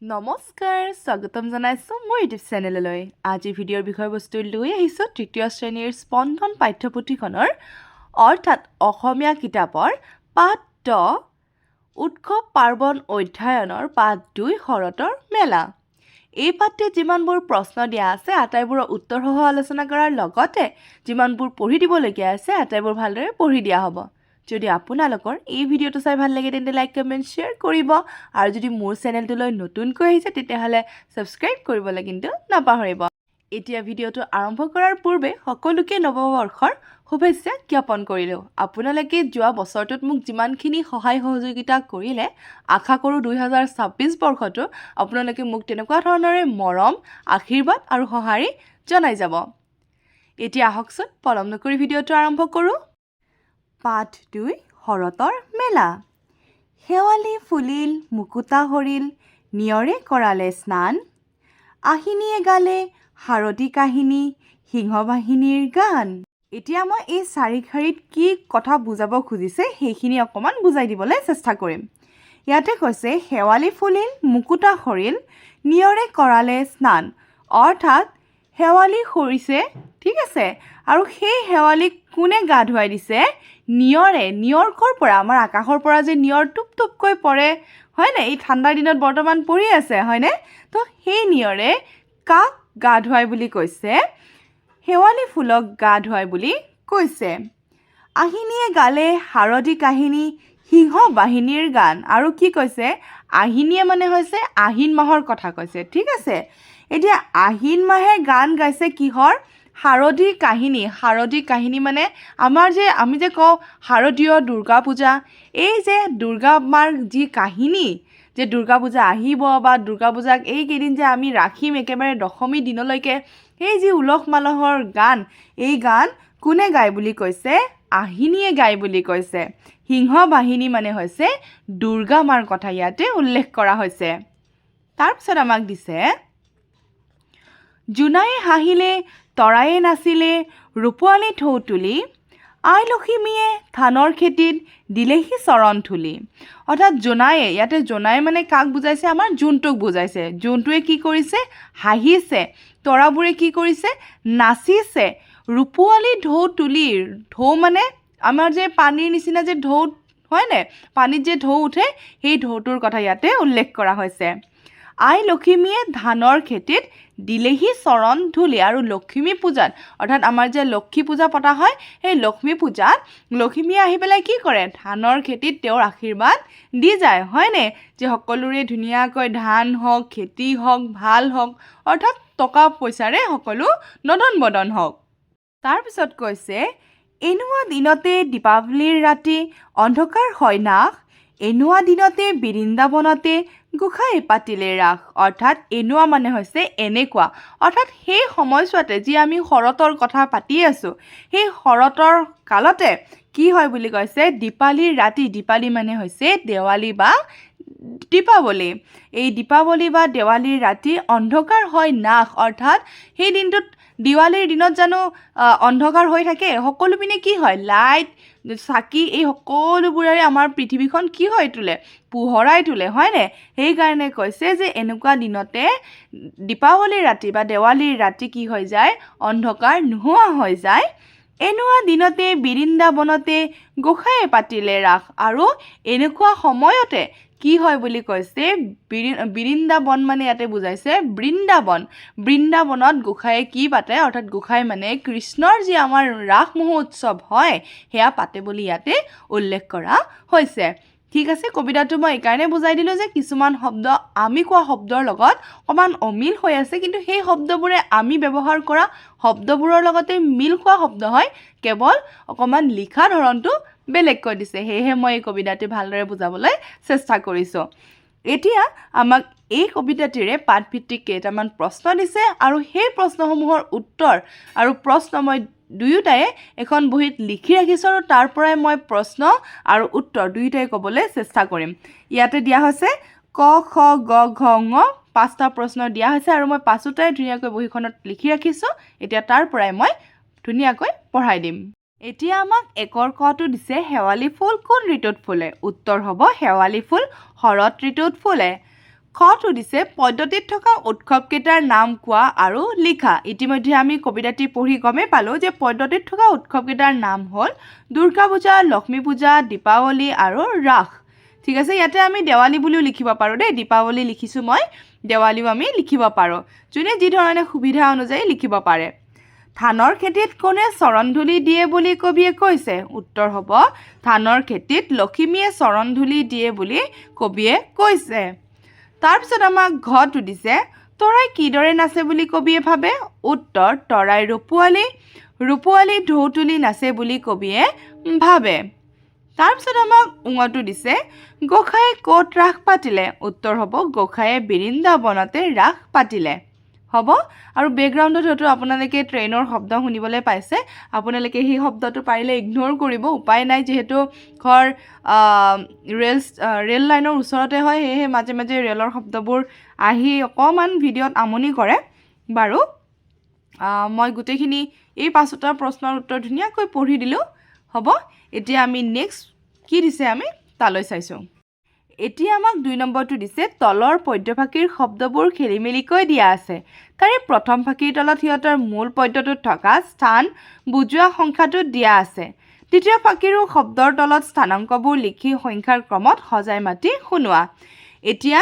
নমস্কাৰ স্বাগতম জনাইছোঁ মোৰ ইউটিউব চেনেললৈ। আজি ভিডিঅ'ৰ বিষয়বস্তু লৈ আহিছোঁ তৃতীয় শ্ৰেণীৰ স্পন্দন পাঠ্যপুথিখনৰ অৰ্থাৎ অসমীয়া কিতাপৰ পাঠ 10 উৎসৱ পাৰ্বণ অধ্যয়নৰ পাঠ 2 শৰতৰ মেলা। এই পাঠটিত যিমানবোৰ প্ৰশ্ন দিয়া আছে আটাইবোৰৰ উত্তৰসহ আলোচনা কৰাৰ লগতে যিমানবোৰ পঢ়ি দিবলগীয়া আছে আটাইবোৰ ভালদৰে পঢ়ি দিয়া হ'ব। যদি আপোনালোকৰ এই ভিডিঅ'টো চাই ভাল লাগে তেন্তে লাইক কমেণ্ট শ্বেয়াৰ কৰিব আৰু যদি মোৰ চেনেলটোলৈ নতুনকৈ আহিছে তেতিয়াহ'লে ছাবস্ক্ৰাইব কৰিবলৈ কিন্তু নাপাহৰিব। এতিয়া ভিডিঅ'টো আৰম্ভ কৰাৰ পূৰ্বে সকলোকে নৱবৰ্ষৰ শুভেচ্ছা জ্ঞাপন কৰিলোঁ। আপোনালোকে যোৱা বছৰটোত মোক যিমানখিনি সহায় সহযোগিতা কৰিলে আশা কৰোঁ 2026 বৰ্ষতো আপোনালোকে মোক তেনেকুৱা ধৰণৰে মৰম আশীৰ্বাদ আৰু সঁহাৰি জনাই যাব। এতিয়া আহকচোন পলম নকৰি ভিডিঅ'টো আৰম্ভ কৰোঁ। পাঠ 2 শৰতৰ মেলা। শেৱালি ফুলিল মুকুতা সৰিল নিয়ৰে কৰালে স্নান আহিনীয়ে গালে শাৰদী কাহিনী সিংহবাহিনীৰ গান। এতিয়া মই এই চাৰি শাৰীত কি কথা বুজাব খুজিছে সেইখিনি অকণমান বুজাই দিবলৈ চেষ্টা কৰিম। ইয়াতে কৈছে শেৱালি ফুলিল মুকুতা সৰিল নিয়ৰে কৰালে স্নান, অৰ্থাৎ শেৱালি সৰিছে, ঠিক আছে, আৰু সেই শেৱালিক কোনে গা ধুৱাই দিছে? নিয়ৰে। নিয়ৰ ক'ৰ পৰা? আমাৰ আকাশৰ পৰা যে নিয়ৰ টুপ টুপকৈ পৰে, হয়নে? এই ঠাণ্ডাৰ দিনত বৰ্তমান পৰি আছে, হয়নে? তো সেই নিয়ৰে কাক গা ধুৱাই বুলি কৈছে? শেৱালি ফুলক গা ধুৱাই বুলি কৈছে। আহিনীয়ে গালে শাৰদী কাহিনী সিংহ বাহিনীৰ গান। আৰু কি কৈছে? আহিনীয়ে মানে হৈছে আহিন মাহৰ কথা কৈছে, ঠিক আছে। এতিয়া আহিন মাহে গান গাইছে কিহৰ? শাৰদী কাহিনী। শাৰদী কাহিনী মানে আমি যে কওঁ শাৰদীয় দুৰ্গা পূজা, এই যে দুৰ্গা মাৰ যি কাহিনী, যে দুৰ্গা পূজা আহিব বা দুৰ্গা পূজাক এইকেইদিন যে আমি ৰাখিম একেবাৰে দশমী দিনলৈকে, এই যি উলহ মালহৰ গান, এই গান কোনে গায় বুলি কৈছে? আহিনীয়ে গায় বুলি কৈছে। সিংহ বাহিনী মানে হৈছে দুৰ্গা মাৰ কথা ইয়াতে উল্লেখ কৰা হৈছে। তাৰপিছত আমাক দিছে জোনায়ে হাঁহিলে তৰায়ে নাচিলে ৰূপোৱালী ঢৌ তুলি আই লখিমীয়ে ধানৰ খেতিত দিলেহি চৰণ ধূলি। অৰ্থাৎ জোনায়ে, ইয়াতে জোনায়ে মানে কাক বুজাইছে? আমাৰ জোনটোক বুজাইছে। জোনটোৱে কি কৰিছে? হাঁহিছে। তৰাবোৰে কি কৰিছে? নাচিছে। ৰূপোৱালী ঢৌ তুলি, ঢৌ মানে আমাৰ যে পানীৰ নিচিনা যে ঢৌ, হয়নে? পানীত যে ঢৌ উঠে, সেই ঢৌটোৰ কথা ইয়াতে উল্লেখ কৰা হৈছে। আই লখিমীয়ে ধানৰ খেতিত দিলেহি চৰণ ধূলি। আৰু লক্ষ্মী পূজাত, অৰ্থাৎ আমাৰ যে লক্ষ্মী পূজা পতা হয়, সেই লক্ষ্মী পূজাত লক্ষ্মীয়ে আহি পেলাই কি কৰে? ধানৰ খেতিত তেওঁৰ আশীৰ্বাদ দি যায়, হয়নে? যে সকলোৰে ধুনীয়াকৈ ধান হওক, খেতি হওক, ভাল হওক, অৰ্থাৎ টকা পইচাৰে সকলো নদন বদন হওক। তাৰপিছত কৈছে এনেকুৱা দিনতে দীপাৱলীৰ ৰাতি অন্ধকাৰ হয় নাশ এনেকুৱা দিনতে বৃন্দাবনতে গোসাঁই পাতিলে ৰাস। অৰ্থাৎ এনেকুৱা মানে হৈছে এনেকুৱা, অৰ্থাৎ সেই সময়ছোৱাতে যি আমি শৰতৰ কথা পাতি আছোঁ, সেই শৰতৰ কালতে কি হয় বুলি কৈছে? দীপাৱলীৰ ৰাতি, দীপাৱলী মানে হৈছে দেৱালী বা দীপাৱলী, এই দীপাৱলী বা দেৱালীৰ ৰাতি অন্ধকাৰ হয় নাশ। অৰ্থাৎ সেই দিনটোত দিৱালীৰ দিনত জানো অন্ধকাৰ হৈ থাকে? সকলো পিনে কি হয়? লাইট চাকি এই সকলোবোৰেৰে আমাৰ পৃথিৱীখন কি হৈ তোলে? পোহৰাই তোলে, হয়নে? সেইকাৰণে কৈছে যে এনেকুৱা দিনতে দীপাৱলীৰ ৰাতি বা দেৱালীৰ ৰাতি কি হৈ যায়? অন্ধকাৰ নোহোৱা হৈ যায়। এনেকুৱা দিনতে বৃন্দাবনতে গোসাঁই পাতিলে ৰাস। আৰু এনেকুৱা সময়তে কি হয় বুলি কৈছে? বৃন্দাবন মানে ইয়াতে বুজাইছে বৃন্দাবন। বৃন্দাবনত গোসাঁয়ে কি পাতে? অৰ্থাৎ গোসাঁই মানে কৃষ্ণৰ যি আমাৰ ৰাস মহোৎসৱ হয় সেয়া পাতে বুলি ইয়াতে উল্লেখ কৰা হৈছে। ঠিক আছে, কবিতাটো মই এইকাৰণে বুজাই দিলোঁ যে কিছুমান শব্দ আমি কোৱা শব্দৰ লগত অকণমান অমিল হৈ আছে, কিন্তু সেই শব্দবোৰে আমি ব্যৱহাৰ কৰা শব্দবোৰৰ লগতে মিল খোৱা শব্দ হয়, কেৱল অকণমান লিখা ধৰণটো বেলেগকৈ দিছে। সেয়েহে মই এই কবিতাটি ভালদৰে বুজাবলৈ চেষ্টা কৰিছোঁ। এতিয়া আমাক এই কবিতাটিৰে পাঠভিত্তিক কেইটামান প্ৰশ্ন দিছে আৰু সেই প্ৰশ্নসমূহৰ উত্তৰ আৰু প্ৰশ্ন মই দুয়োটাই এখন বহীত লিখি ৰাখিছোঁ আৰু তাৰ পৰাই মই প্ৰশ্ন আৰু উত্তৰ দুয়োটাই ক'বলৈ চেষ্টা কৰিম। ইয়াতে দিয়া হৈছে ক খ গ ঘ ঙ 5টা প্ৰশ্ন দিয়া হৈছে আৰু মই পাঁচোটাই ধুনীয়াকৈ বহীখনত লিখি ৰাখিছোঁ। এতিয়া তাৰ পৰাই মই ধুনীয়াকৈ পঢ়াই দিম। এতিয়া আমাক একৰ কটো দিছে শেৱালি ফুল কোন ঋতুত ফুলে? উত্তৰ হ'ব শেৱালি ফুল শৰৎ ঋতুত ফুলে। খটো দিছে পদ্ধতিত থকা উৎসৱকেইটাৰ নাম কোৱা আৰু লিখা। ইতিমধ্যে আমি কবিতাটি পঢ়ি গমেই পালোঁ যে পদ্ধতিত থকা উৎসৱকেইটাৰ নাম হ'ল দুৰ্গা পূজা, লক্ষ্মী পূজা, দীপাৱলী আৰু ৰাস। ঠিক আছে, ইয়াতে আমি দেৱালী বুলিও লিখিব পাৰোঁ দেই। দীপাৱলী লিখিছোঁ মই, দেৱালীও আমি লিখিব পাৰোঁ। যোনে যি ধৰণে সুবিধা অনুযায়ী লিখিব পাৰে। ধানৰ খেতিত কোনে চৰণ ধূলি দিয়ে বুলি কবিয়ে কৈছে? উত্তৰ হ'ব ধানৰ খেতিত লখিমীয়ে চৰণ ধূলি দিয়ে বুলি কবিয়ে কৈছে। তাৰপিছত আমাক ঘটো দিছে তৰাই কিদৰে নাচে বুলি কবিয়ে ভাবে? উত্তৰ তৰাই ৰূপোৱালী ঢৌ তুলি নাচে বুলি কবিয়ে ভাবে। তাৰপিছত আমাক উঙটো দিছে গোসাঁয়ে ক'ত ৰাস পাতিলে? উত্তৰ হ'ব গোসাঁয়ে বৃন্দাবনতে ৰাস পাতিলে। হ'ব, আৰু বেকগ্ৰাউণ্ডত হয়তো আপোনালোকে ট্ৰেইনৰ শব্দ শুনিবলৈ পাইছে। আপোনালোকে সেই শব্দটো পাৰিলে ইগন'ৰ কৰিব, উপায় নাই, যিহেতু ঘৰ ৰেল লাইনৰ ওচৰতে হয়, সেয়েহে মাজে মাজে ৰেলৰ শব্দবোৰ আহি অকণমান ভিডিঅ'ত আমনি কৰে। বাৰু, মই গোটেইখিনি এই 5টা প্ৰশ্নৰ উত্তৰ ধুনীয়াকৈ পঢ়ি দিলোঁ। হ'ব, এতিয়া আমি নেক্সট কি দিছে আমি তালৈ চাইছোঁ। এতিয়া আমাক 2 নম্বৰটো দিছে তলৰ পদ্যফাঁকিৰ শব্দবোৰ খেলি মেলিকৈ দিয়া আছে। তাৰে প্ৰথম ফাঁকিৰ তলত সিহঁতৰ মূল পদ্যটোত থকা স্থান বুজোৱা সংখ্যাটো দিয়া আছে। দ্বিতীয় ফাঁকিৰো শব্দৰ তলত স্থানাংকবোৰ লিখি সংখ্যাৰ ক্ৰমত সজাই মাতি শুনোৱা। এতিয়া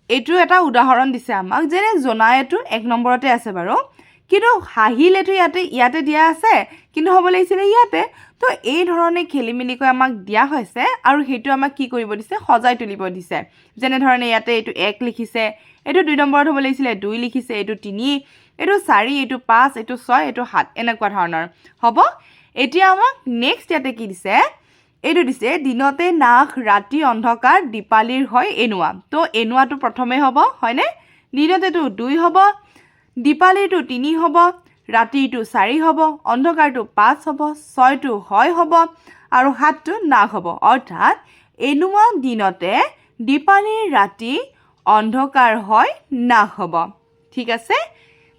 এইটো এটা উদাহৰণ দিছে আমাক, যেনে জোনায়েটো 1 নম্বৰতে আছে বাৰু, কিন্তু হাঁহিলেতো ইয়াতে দিয়া আছে, কিন্তু হ'ব লাগিছিলে ইয়াতে। তো এই ধৰণে খেলি মেলিকৈ আমাক দিয়া হৈছে, আৰু সেইটো আমাক কি কৰিব দিছে? সজাই তুলিব দিছে। যেনেধৰণে ইয়াতে এইটো 1 লিখিছে, এইটো 2 নম্বৰত হ'ব লাগিছিলে 2 লিখিছে, এইটো 3, এইটো 4, এইটো 5, এইটো 6, এইটো 7, এনেকুৱা ধৰণৰ। হ'ব, এতিয়া আমাক নেক্সট ইয়াতে কি দিছে? এইটো দিছে দিনতে নাশ ৰাতি অন্ধকাৰ দীপালীৰ হয় এনুৱা। তো এনুৱাটো প্ৰথমে হ'ব, হয়নে? দিনতেটো 2 হ'ব, দীপালীটো 3 হ'ব, ৰাতিটো 4 হ'ব, অন্ধকাৰটো 5 হ'ব, 6টো হয় হ'ব, আৰু 7টো নাশ হ'ব। অৰ্থাৎ এনুৱা দিনতে দীপালীৰ ৰাতি অন্ধকাৰ হয় নাশ হ'ব। ঠিক আছে,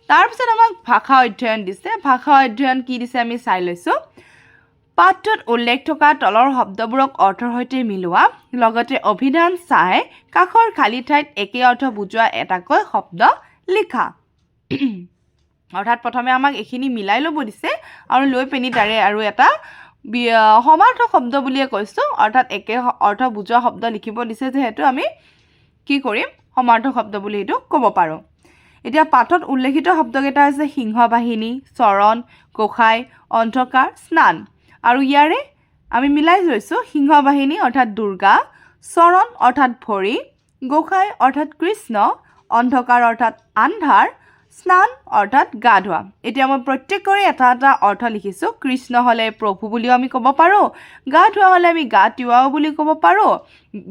তাৰপিছত আমাক ভাষা অধ্যয়ন দিছে। ভাষা অধ্যয়ন কি দিছে আমি চাই লৈছোঁ। পাঠটোত উল্লেখ থকা তলৰ শব্দবোৰক অৰ্থৰ সৈতে মিলোৱা, লগতে অভিধান চাই কাষৰ খালী ঠাইত একে অৰ্থ বুজোৱা এটাকৈ শব্দ লিখা। অৰ্থাৎ প্ৰথমে আমাক এইখিনি মিলাই ল'ব দিছে, আৰু লৈ পিনি তাৰে আৰু এটা সমাৰ্থক শব্দ বুলিয়ে কৈছোঁ, অৰ্থাৎ একে অৰ্থ বুজোৱা শব্দ লিখিব দিছে, যিহেতু আমি কি কৰিম? সমাৰ্থক শব্দ বুলি এইটো ক'ব পাৰোঁ। এতিয়া পাঠত উল্লেখিত শব্দকেইটা হৈছে সিংহ বাহিনী, চৰণ, গোসাঁই, অন্ধকাৰ, স্নান। আৰু ইয়াৰে আমি মিলাই লৈছোঁ সিংহ বাহিনী অৰ্থাৎ দুৰ্গা, চৰণ অৰ্থাৎ ভৰি, গোসাঁই অৰ্থাৎ কৃষ্ণ, অন্ধকাৰ অৰ্থাৎ আন্ধাৰ, স্নান অৰ্থাৎ গা ধোৱা। এতিয়া মই প্ৰত্যেকৰে এটা এটা অৰ্থ লিখিছোঁ। কৃষ্ণ হ'লে প্ৰভু বুলিও আমি ক'ব পাৰোঁ, গা ধোৱা হ'লে আমি গা তিৱাও বুলি ক'ব পাৰোঁ,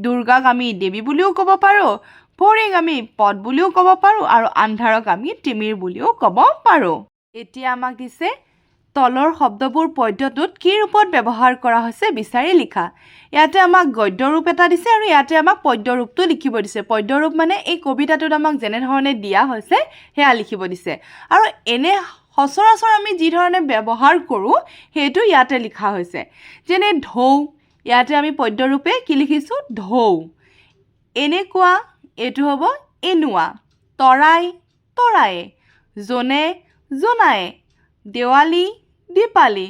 দুৰ্গাক আমি দেৱী বুলিও ক'ব পাৰোঁ, ভৰিক আমি পদ বুলিও ক'ব পাৰোঁ, আৰু আন্ধাৰক আমি তিমিৰ বুলিও ক'ব পাৰোঁ। এতিয়া আমাক দিছে তলৰ শব্দবোৰ পদ্যটোত কি ৰূপত ব্যৱহাৰ কৰা হৈছে বিচাৰি লিখা। ইয়াতে আমাক গদ্য ৰূপ এটা দিছে, আৰু ইয়াতে আমাক পদ্য ৰূপটো লিখিব দিছে। পদ্য ৰূপ মানে এই কবিতাটোত আমাক যেনেধৰণে দিয়া হৈছে সেয়া লিখিব দিছে, আৰু এনে সচৰাচৰ আমি যি ধৰণে ব্যৱহাৰ কৰোঁ সেইটো ইয়াতে লিখা হৈছে। যেনে ঢৌ, ইয়াতে আমি পদ্য ৰূপে কি লিখিছোঁ? ঢৌ। এনেকুৱা, এইটো হ'ব এনুৱা। তৰায়ে, জোনায়ে, দেৱালী, দীপালী,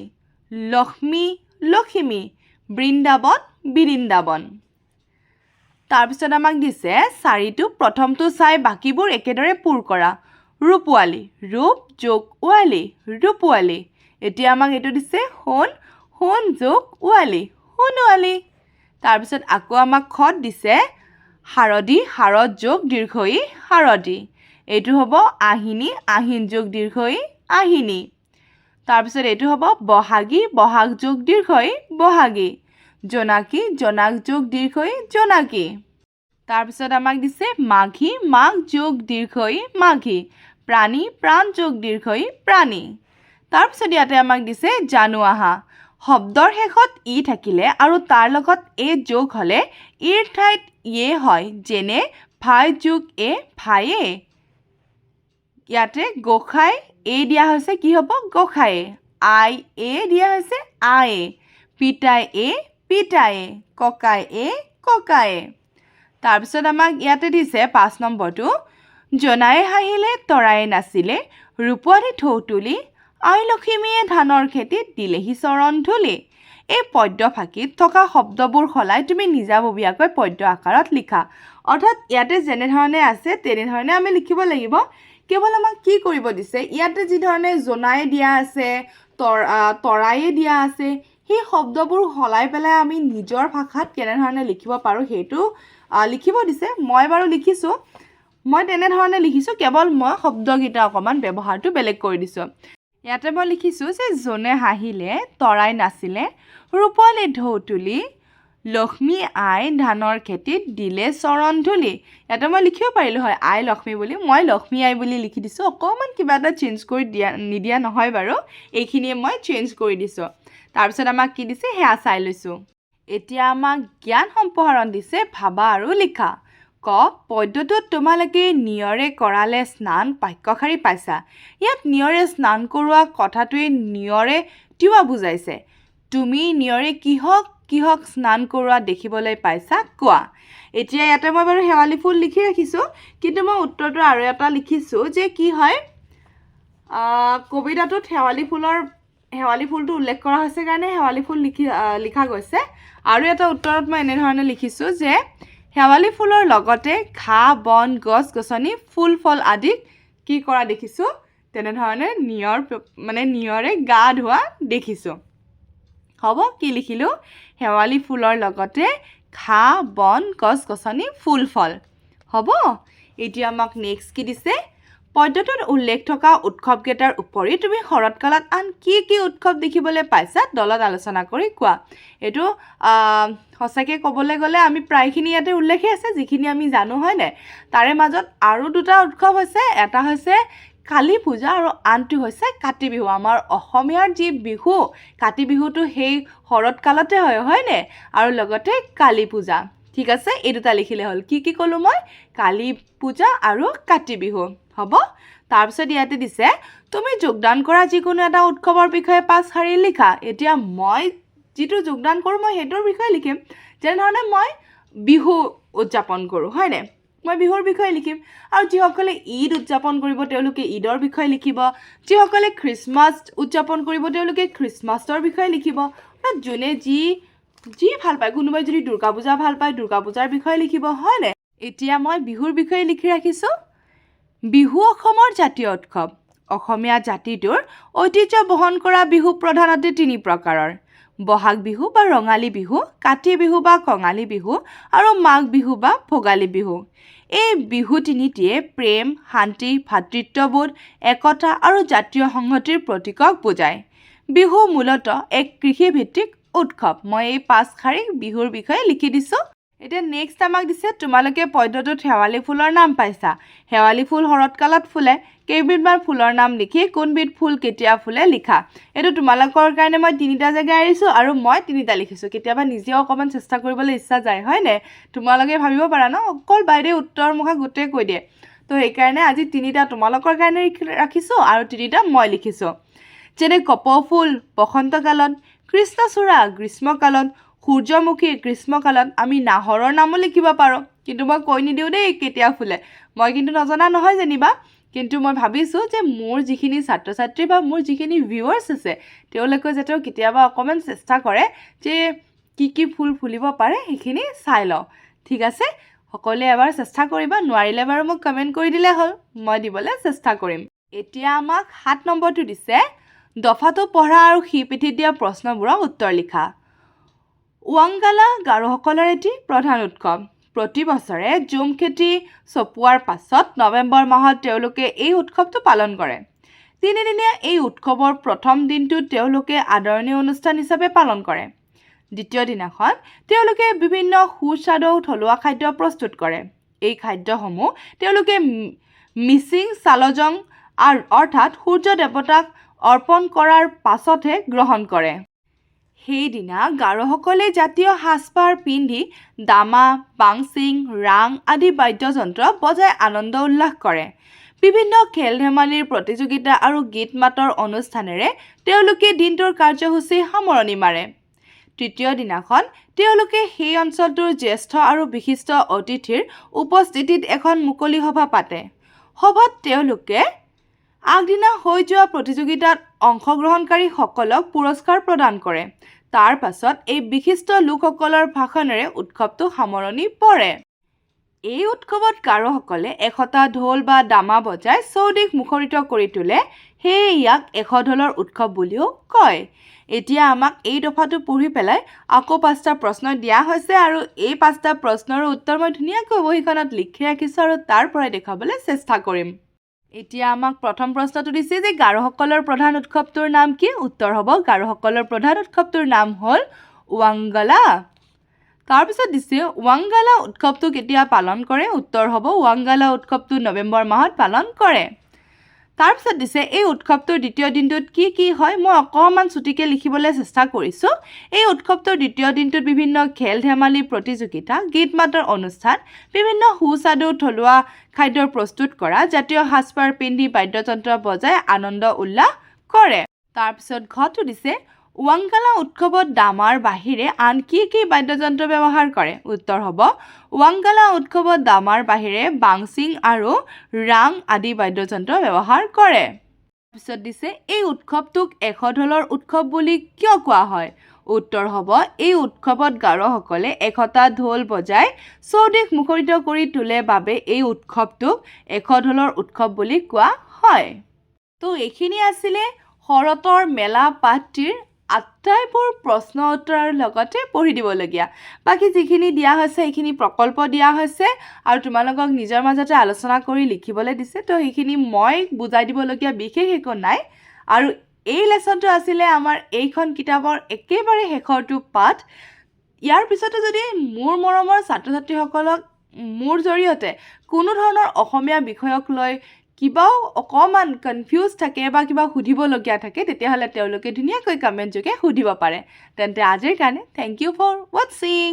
লক্ষ্মী, বৃন্দাবন। তাৰপিছত আমাক দিছে 4টো প্ৰথমটো চাই বাকীবোৰ একেদৰে পূৰ কৰা। ৰূপোৱালী, ৰূপ যোগ ওৱালী, ৰূপোৱালী। এতিয়া আমাক এইটো দিছে সোণ যোগ ওৱালী, সোণোৱালী। তাৰপিছত আকৌ আমাক খত দিছে শাৰদী, শাৰদ যোগ দীৰ্ঘই, শাৰদী। এইটো হ'ব আহিনী, আহিন যোগ দীৰ্ঘই, আহিনী। তাৰপিছত এইটো হ'ব বহাগী, বহাগ যোগ দীৰ্ঘই, বহাগী। জোনাকী, জোনাক যোগ দীৰ্ঘই, জোনাকী। তাৰপিছত আমাক দিছে মাঘী, মাঘ যোগ দীৰ্ঘই, মাঘী। প্ৰাণী, প্ৰাণ যোগ দীৰ্ঘই, প্ৰাণী। তাৰপিছত ইয়াতে আমাক দিছে জানো আহা। শব্দৰ শেষত ই থাকিলে আৰু তাৰ লগত এ যোগ হ'লে ইৰ ঠাইত ইয়ে হয়, যেনে ভাই যোগ এ, ভায়ে। ইয়াতে গোসাঁই এ দিয়া হৈছে, কি হ'ব? গোসাঁয়ে। আই এ দিয়া হৈছে, আয়ে। পিতাই এ, পিতায়ে। ককাই এ, ককায়ে। তাৰপিছত আমাক ইয়াতে দিছে 5 নম্বৰটো জনায়ে হাঁহিলে তৰায়ে নাচিলে ৰূপোৱালী ঢৌ তুলি আই লক্ষ্মীয়ে ধানৰ খেতিত দিলেহি চৰণ ধুলি। এই পদ্যফাঁকিত থকা শব্দবোৰ সলাই তুমি নিজাববীয়াকৈ পদ্য আকাৰত লিখা। অৰ্থাৎ ইয়াতে যেনেধৰণে আছে তেনেধৰণে আমি লিখিব লাগিব। কেৱল আমাক কি কৰিব দিছে, ইয়াতে যিধৰণে জনায়ে দিয়া আছে, তৰায়ে দিয়া আছে, সেই শব্দবোৰ সলাই পেলাই আমি নিজৰ ভাষাত কেনেধৰণে লিখিব পাৰোঁ সেইটো লিখিব দিছে। মই বাৰু লিখিছোঁ, মই তেনেধৰণে লিখিছোঁ, কেৱল মই শব্দকেইটা অকণমান ব্যৱহাৰটো বেলেগ কৰি দিছোঁ। ইয়াতে মই লিখিছোঁ যে জোনে হাঁহিলে তৰাই নাচিলে ৰূপোৱালী ঢৌ তুলি লক্ষ্মী আই ধানৰ খেতিত দিলে চৰণ ধুলি। ইয়াতে মই লিখিব পাৰিলোঁ হয় আই লক্ষ্মী বুলি, মই লক্ষ্মী আই বুলি লিখি দিছোঁ। অকণমান কিবা এটা চেঞ্জ কৰি নিদিয়া নহয় বাৰু, এইখিনিয়ে মই চেঞ্জ কৰি দিছোঁ। তাৰপিছত আমাক কি দিছে সেয়া চাই লৈছোঁ। এতিয়া আমাক জ্ঞান সম্প্ৰসাৰণ দিছে ভাবা আৰু লিখা। ক পদ্যটোত তোমালোকে নিয়ৰে কৰালে স্নান বাক্যশাৰী পাইছা। ইয়াত নিয়ৰে স্নান কৰোৱা কথাটোৱে নিয়ৰে তিওৱা বুজাইছে। তুমি নিয়ৰে কিহক স্নান কৰোৱা দেখিবলৈ পাইছা কোৱা। এতিয়া ইয়াতে মই বাৰু শেৱালি ফুল লিখি ৰাখিছোঁ, কিন্তু মই উত্তৰটো আৰু এটা লিখিছোঁ যে কি হয়, কবিতাটোত শেৱালি ফুলটো উল্লেখ কৰা হৈছে কাৰণে শেৱালি ফুল লিখা গৈছে। আৰু এটা উত্তৰত মই এনেধৰণে লিখিছোঁ যে শেৱালি ফুলৰ লগতে ঘাঁহ বন গছ গছনি ফুল ফল আদিক কি কৰা দেখিছোঁ, তেনেধৰণে নিয়ৰে গা ধোৱা দেখিছোঁ। হ'ব, কি লিখিলোঁ, শেৱালি ফুলৰ লগতে ঘাঁহ বন গছ গছনি ফুল ফল। হ'ব, এতিয়া আমাক নেক্সট কি দিছে, পদ্যটোত উল্লেখ থকা উৎসৱকেইটাৰ উপৰি তুমি শৰৎকালত আন কি কি উৎসৱ দেখিবলৈ পাইছা দলত আলোচনা কৰি কোৱা। এইটো সঁচাকৈ ক'বলৈ গ'লে আমি প্ৰায়খিনি ইয়াতে উল্লেখেই আছে যিখিনি আমি জানো, হয়নে। তাৰে মাজত আৰু দুটা উৎসৱ হৈছে, এটা হৈছে কালী পূজা আৰু আনটো হৈছে কাতি বিহু। আমাৰ অসমীয়াৰ যি বিহু কাতি বিহুটো সেই শৰৎকালতে হয়, হয়নে, আৰু লগতে কালী পূজা। ঠিক আছে, এই দুটা লিখিলে হ'ল। কি কি ক'লোঁ মই, কালী পূজা আৰু কাতি বিহু। হ'ব, তাৰপিছত ইয়াতে দিছে তুমি যোগদান কৰা যিকোনো এটা উৎসৱৰ বিষয়ে 5 শাৰী লিখা। এতিয়া মই যিটো যোগদান কৰোঁ মই সেইটোৰ বিষয়ে লিখিম। যেনেধৰণে মই বিহু উদযাপন কৰোঁ, হয়নে, মই বিহুৰ বিষয়ে লিখিম। আৰু যিসকলে ঈদ উদযাপন কৰিব তেওঁলোকে ঈদৰ বিষয়ে লিখিব, যিসকলে খ্ৰীষ্টমাছ উদযাপন কৰিব তেওঁলোকে খ্ৰীষ্টমাছৰ বিষয়ে লিখিব। যোনে যি ভাল পায়, কোনোবাই যদি দুৰ্গা পূজা ভাল পায় দুৰ্গা পূজাৰ বিষয়ে লিখিব, হয়নে। এতিয়া মই বিহুৰ বিষয়ে লিখি ৰাখিছোঁ। বিহু অসমৰ জাতীয় উৎসৱ। অসমীয়া জাতিটোৰ ঐতিহ্য বহন কৰা বিহু প্ৰধানতে 3 প্ৰকাৰৰ: বহাগ বিহু বা ৰঙালী বিহু, কাতি বিহু বা কঙালী বিহু আৰু মাঘ বিহু বা ভোগালী বিহু। এই বিহু তিনিটিয়ে প্ৰেম, শান্তি, ভাতৃত্ববোধ, একতা আৰু জাতীয় সংহতিৰ প্ৰতীকক বুজায়। বিহু মূলতঃ এক কৃষিভিত্তিক উৎসৱ। মই এই 5 শাৰী বিহুৰ বিষয়ে লিখি দিছোঁ। এতিয়া নেক্সট আমাক দিছে তোমালোকে পদ্যটোত শেৱালি ফুলৰ নাম পাইছা। শেৱালি ফুল শৰৎকালত ফুলে, কেইবিধমান ফুলৰ নাম লিখি কোনবিধ ফুল কেতিয়া ফুলে লিখা। এইটো তোমালোকৰ কাৰণে মই 3টা জেগা এৰিছোঁ আৰু মই 3টা লিখিছোঁ। কেতিয়াবা নিজেও অকণমান চেষ্টা কৰিবলৈ ইচ্ছা যায়, হয়নে। তোমালোকে ভাবিব পাৰা ন অকল বাইদেউ উত্তৰ মুখা গোটেই কৈ দিয়ে, তো সেইকাৰণে আজি 3টা তোমালোকৰ কাৰণে ৰাখিছোঁ আৰু 3টা মই লিখিছোঁ। যেনে কপৌফুল বসন্তকালত, কৃষ্ণচূড়া গ্ৰীষ্মকালত, সূৰ্যমুখী গ্ৰীষ্মকালত। আমি নাহৰৰ নামো লিখিব পাৰোঁ, কিন্তু মই কৈ নিদিওঁ দেই কেতিয়া ফুলে। মই কিন্তু নজনা নহয় যেনিবা, কিন্তু মই ভাবিছোঁ যে মোৰ যিখিনি ছাত্ৰ ছাত্ৰী বা মোৰ যিখিনি ভিউৱাৰ্ছ আছে তেওঁলোকে যাতে কেতিয়াবা অকণমান চেষ্টা কৰে যে কি ফুল ফুলিব পাৰে সেইখিনি চাই লওঁ। ঠিক আছে, সকলোৱে এবাৰ চেষ্টা কৰিবা, নোৱাৰিলে বাৰু মোক কমেণ্ট কৰি দিলে হ'ল, মই দিবলৈ চেষ্টা কৰিম। এতিয়া আমাক 7 নম্বৰটো দিছে দফাটো পঢ়া আৰু সিপিঠিত দিয়া প্ৰশ্নবোৰৰ উত্তৰ লিখা। ৱাংগালা গাৰোসকলৰ এটি প্ৰধান উৎসৱ। প্ৰতি বছৰে ঝুম খেতি চপোৱাৰ পাছত নৱেম্বৰ মাহত তেওঁলোকে এই উৎসৱটো পালন কৰে। 3দিনীয়া এই উৎসৱৰ প্ৰথম দিনটো তেওঁলোকে আদৰণি অনুষ্ঠান হিচাপে পালন কৰে। দ্বিতীয় দিনাখন তেওঁলোকে বিভিন্ন সুস্বাদু থলুৱা খাদ্য প্ৰস্তুত কৰে। এই খাদ্যসমূহ তেওঁলোকে মিচিং চালজং অৰ্থাৎ সূৰ্য দেৱতাক অৰ্পণ কৰাৰ পাছতহে গ্ৰহণ কৰে। সেইদিনা গাৰোসকলে জাতীয় সাজপাৰ পিন্ধি দামা, বাংচিং, ৰাং আদি বাদ্যযন্ত্ৰ বজাই আনন্দ উল্লাস কৰে। বিভিন্ন খেল ধেমালিৰ প্ৰতিযোগিতা আৰু গীত মাতৰ অনুষ্ঠানেৰে তেওঁলোকে দিনটোৰ কাৰ্যসূচী সামৰণি মাৰে। তৃতীয় দিনাখন তেওঁলোকে সেই অঞ্চলটোৰ জ্যেষ্ঠ আৰু বিশিষ্ট অতিথিৰ উপস্থিতিত এখন মুকলি সভা পাতে। সভাত তেওঁলোকে আগদিনা হৈ যোৱা প্ৰতিযোগিতাত অংশগ্ৰহণকাৰীসকলক পুৰস্কাৰ প্ৰদান কৰে। তাৰ পাছত এই বিশিষ্ট লোকসকলৰ ভাষণেৰে উৎসৱটো সামৰণি পৰে। এই উৎসৱত গাৰোসকলে 100টা ঢোল বা দামা বজাই চৌদিশ মুখৰিত কৰি তোলে, সেয়ে ইয়াক 100 ঢোলৰ উৎসৱ বুলিও কয়। এতিয়া আমাক এই দফাটো পঢ়ি পেলাই আকৌ 5টা প্ৰশ্ন দিয়া হৈছে আৰু এই 5টা প্ৰশ্নৰ উত্তৰ মই ধুনীয়াকৈ বহীখনত লিখি ৰাখিছোঁ আৰু তাৰ পৰাই দেখাবলৈ চেষ্টা কৰিম। এতিয়া আমাক প্ৰথম প্ৰশ্নটো দিছে যে গাৰোসকলৰ প্ৰধান উৎসৱটোৰ নাম কি? উত্তৰ হ'ব গাৰোসকলৰ প্ৰধান উৎসৱটোৰ নাম হ'ল ৱাংগালা। তাৰপিছত দিছে ৱাংগালা উৎসৱটো কেতিয়া পালন কৰে? উত্তৰ হ'ব ৱাংগালা উৎসৱটো নৱেম্বৰ মাহত পালন কৰে। তাৰপিছত দিছে এই উৎসৱটোৰ দ্বিতীয় দিনটোত কি কি হয়? মই অকণমান চুটিকৈ লিখিবলৈ চেষ্টা কৰিছোঁ। এই উৎসৱটোৰ দ্বিতীয় দিনটোত বিভিন্ন খেল ধেমালি প্ৰতিযোগিতা, গীত মাতৰ অনুষ্ঠান, বিভিন্ন সুস্বাদু থলুৱা খাদ্যৰ প্ৰস্তুত কৰা, জাতীয় সাজপাৰ পিন্ধি বাদ্যযন্ত্ৰ বজাই আনন্দ উল্লাস কৰে। তাৰপিছত ঘটো দিছে ৱাংগালা উৎসৱত দামাৰ বাহিৰে আন কি কি বাদ্যযন্ত্ৰ ব্যৱহাৰ কৰে? উত্তৰ হ'ব ৱাংগালা উৎসৱত দামাৰ বাহিৰে বাংচিং আৰু ৰাং আদি বাদ্যযন্ত্ৰ ব্যৱহাৰ কৰে। তাৰপিছত দিছে এই উৎসৱটোক 100 ঢোলৰ উৎসৱ বুলি কিয় কোৱা হয়? উত্তৰ হ'ব এই উৎসৱত গাৰোসকলে 100টা ঢোল বজাই চৌদিশ মুখৰিত কৰি তোলে বাবে এই উৎসৱটোক 100 ঢোলৰ উৎসৱ বুলি কোৱা হয়। তো এইখিনি আছিলে শৰতৰ মেলা পাঠটিৰ আটাইবোৰ প্ৰশ্ন উত্তৰৰ লগতে পঢ়ি দিবলগীয়া। বাকী যিখিনি দিয়া হৈছে সেইখিনি প্ৰকল্প দিয়া হৈছে আৰু তোমালোকক নিজৰ মাজতে আলোচনা কৰি লিখিবলৈ দিছে। তো সেইখিনি মই বুজাই দিবলগীয়া বিশেষ একো নাই। আৰু এই লেচনটো আছিলে আমাৰ এইখন কিতাপৰ একেবাৰে শেষৰটো পাঠ। ইয়াৰ পিছতো যদি মোৰ মৰমৰ ছাত্ৰ ছাত্ৰীসকলক মোৰ জৰিয়তে কোনো ধৰণৰ অসমীয়া বিষয়ক লৈ কিবাও অকণমান কনফিউজ থাকে বা কিবা সুধিবলগীয়া থাকে, তেতিয়াহ'লে তেওঁলোকে ধুনীয়াকৈ কমেণ্ট যোগে সুধিব পাৰে। তেন্তে আজিৰ কাৰণে থেংক ইউ ফৰ ৱাটছিং।